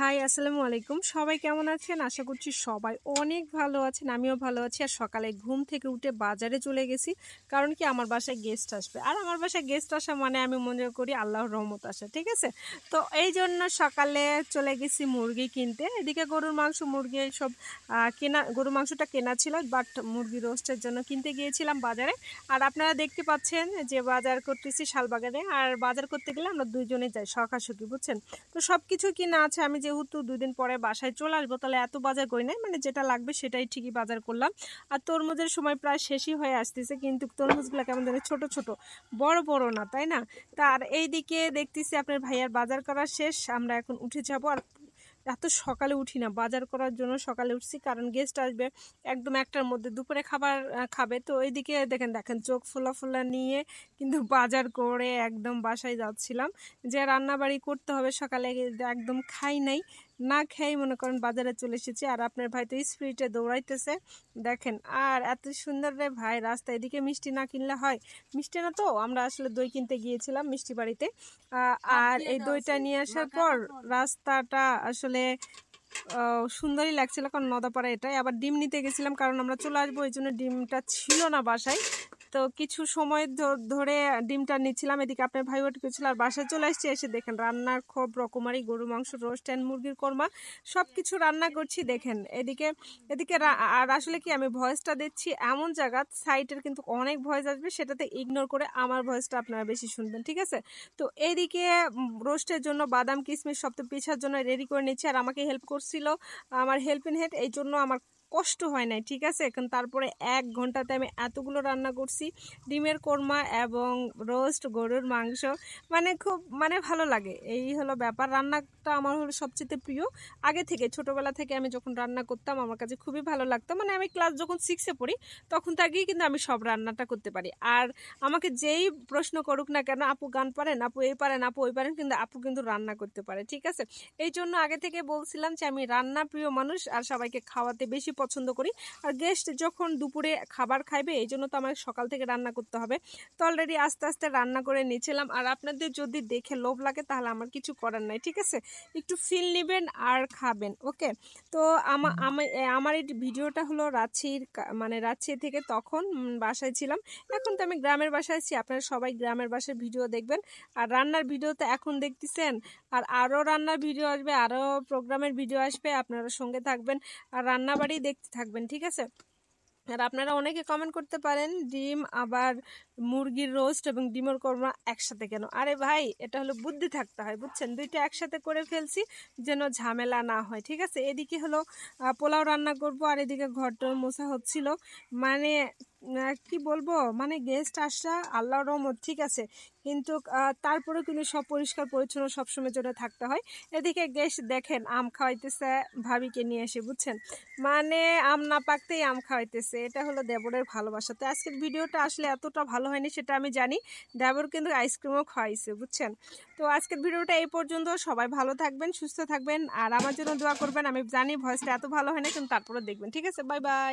High, আসসালামু আলাইকুম। সবাই কেমন আছেন? আশা করছি সবাই অনেক ভালো আছেন। আমিও ভালো আছি। আর সকালে ঘুম থেকে উঠে বাজারে চলে গেছি। কারণ কি আমার বাসায় গেস্ট আসবে। আর আমার বাসায় গেস্ট আসা মানে আমি মনে করি আল্লাহর রহমত আসা। ঠিক আছে? তো এইজন্য সকালে চলে গেছি মুরগি কিনতে। এদিকে গরুর মাংস, মুরগি সব কেনা গরুর মাংসটা কেনা ছিল। বাট মুরগি রোস্টের জন্য কিনতে গিয়েছিলাম বাজারে। আর আপনারা দেখতে পাচ্ছেন যে বাজার করতেছি শালবাগানে। আর বাজার করতে গেলে আমরা দুইজনে যাই সকাশুকি, বুঝছেন? তো সবকিছু কিনা আছে। আমি যেহেতু 2 দিন পরে বাসায় চলে আসবো, তাহলে এত বাজার করি নাই, মানে যেটা লাগবে সেটাই ঠিকই বাজার করলাম। আর তরমুজের সময় প্রায় শেষই হয়ে আসতেছে, কিন্তু তরমুজগুলো কেমন জানি ছোট ছোট, বড় বড় না, তাই না? তার এইদিকে দেখতেছি আপনার ভাইয়ার বাজার করা শেষ, আমরা এখন উঠে যাবো। আর এত সকালে উঠি না, বাজার করার জন্য সকালে উঠছি, কারণ গেস্ট আসবে একদম 1টার মধ্যে, দুপুরে খাবার খাবে। তো এইদিকে দেখেন দেখেন চোখ ফোলা ফোলা নিয়ে কিন্তু বাজার করে একদম বাসায় যাচ্ছিলাম, যে রান্নাবাড়ি করতে হবে সকালে, একদম খাই নাই, না খেয়েই মনে করেন বাজারে চলে এসেছি। আর আপনার ভাই তো স্পিডে দৌড়াইতেছে দেখেন। আর এত সুন্দর রে ভাই রাস্তা, এদিকে মিষ্টি না কিনলে হয়? মিষ্টি না, তো আমরা আসলে দই কিনতে গিয়েছিলাম মিষ্টি বাড়িতে। আর এই দইটা নিয়ে আসার পর রাস্তাটা আসলে সুন্দরই লাগছিল, কারণ নদাপাড়া এটাই। আবার ডিম নিতে গেছিলাম, কারণ আমরা চলে আসবো, এই জন্য ডিমটা ছিল না বাসায়। তো কিছু সময় ধরে ডিমটা নিচ্ছিলাম। এদিকে আপনার ভাই ওটা গেছিল, আর বাসায় চলে আসছি। এসে দেখেন রান্নার খুব রকমারি, গরু মাংস রোস্ট অ্যান্ড মুরগির কোরমা সব কিছু রান্না করছি দেখেন। এদিকে এদিকে আর আসলে কি আমি ভয়েসটা দিচ্ছি এমন জায়গা, সাইটের কিন্তু অনেক ভয়েস আসবে, সেটাতে ইগনোর করে আমার ভয়েসটা আপনারা বেশি শুনবেন, ঠিক আছে? তো এইদিকে রোস্টের জন্য বাদাম কিশমিশ সব তো পিঠার জন্য রেডি করে নিচ্ছে। আর আমাকে হেল্প করছিল আমার হেল্পিং হ্যান্ড, এই জন্য আমার কষ্ট হয় নাই, ঠিক আছে? এখন তারপরে 1 ঘন্টাতে আমি এতগুলো রান্না করছি, ডিমের কোরমা এবং রোস্ট গরুর মাংস, মানে খুব মানে ভালো লাগে। এই হলো ব্যাপার। রান্নাটা আমার হলো সবচেয়ে প্রিয়। আগে থেকে ছোটবেলা থেকে আমি যখন রান্না করতাম আমার কাছে খুবই ভালো লাগতো। মানে আমি ক্লাস যখন 6-এ পড়ি তখন থেকেই কিন্তু আমি সব রান্নাটা করতে পারি। আর আমাকে যেই প্রশ্ন করুক না কেন, আপু গান পারেন, আপু এই পারেন, আপু ওই পারেন, কিন্তু আপু কিন্তু রান্না করতে পারে, ঠিক আছে? এই জন্য আগে থেকে বলছিলাম যে আমি রান্না প্রিয় মানুষ, আর সবাইকে খাওয়াতে বেশি পছন্দ করি। আর গেস্ট যখন দুপুরে খাবার খাইবে, এই জন্য তো আমার সকাল থেকে রান্না করতে হবে। তো অলরেডি আস্তে আস্তে রান্না করে নিয়েছিলাম। আর আপনাদের যদি দেখে লোভ লাগে তাহলে আমার কিছু করার নাই, ঠিক আছে? একটু ফিল নেবেন আর খাবেন, ওকে? তো আমার এই ভিডিওটা হলো রাজশাহীর, মানে রাজশাহী থেকে তখন বাসায় ছিলাম। এখন তো আমি গ্রামের বাসায় আছি। আপনারা সবাই গ্রামের বাসার ভিডিও দেখবেন। আর রান্নার ভিডিও তো এখন দেখতেছেন, আর আরও রান্নার ভিডিও আসবে, আরও প্রোগ্রামের ভিডিও আসবে, আপনারা সঙ্গে থাকবেন আর রান্নাবাড়ি দেখতে থাকবেন, ঠিক আছে? আর আপনারা অনেকে কমেন্ট করতে পারেন ডিম আবার মুরগির রোস্ট এবং ডিমের কোরমা একসাথে কেন? আরে ভাই, এটা হলো বুদ্ধি থাকতে হয়, বুঝছেন? দুইটা একসাথে করে ফেলছি যেন ঝামেলা না হয়, ঠিক আছে? এদিকে হলো পোলাও রান্না করব, আর এদিকে ঘরটর মোছা হচ্ছিল। মানে কি বলবো, মানে গেস্ট আসা আল্লাহর রহমত, ঠিক আছে, কিন্তু তারপরেও কিন্তু সব পরিষ্কার পরিচ্ছন্ন সবসময় জন্য থাকতে হয়। এদিকে গেস্ট দেখেন আম খাওয়াইতেছে ভাবিকে নিয়ে এসে, বুঝছেন? মানে আম না পাকতেই আম খাওয়াইতেছে, এটা হলো দেবরের ভালোবাসা। তো আজকের ভিডিওটা আসলে এতটা ভালো হয়নি সেটা আমি জানি, দেবর কিন্তু আইসক্রিমও খাওয়াইছে, বুঝছেন? তো আজকের ভিডিওটা এই পর্যন্ত। সবাই ভালো থাকবেন, সুস্থ থাকবেন, আর আমার জন্য দোয়া করবেন। আমি জানি ভয়েসটা এত ভালো হয় না, কিন্তু তারপরে দেখবেন, ঠিক আছে? Bye bye.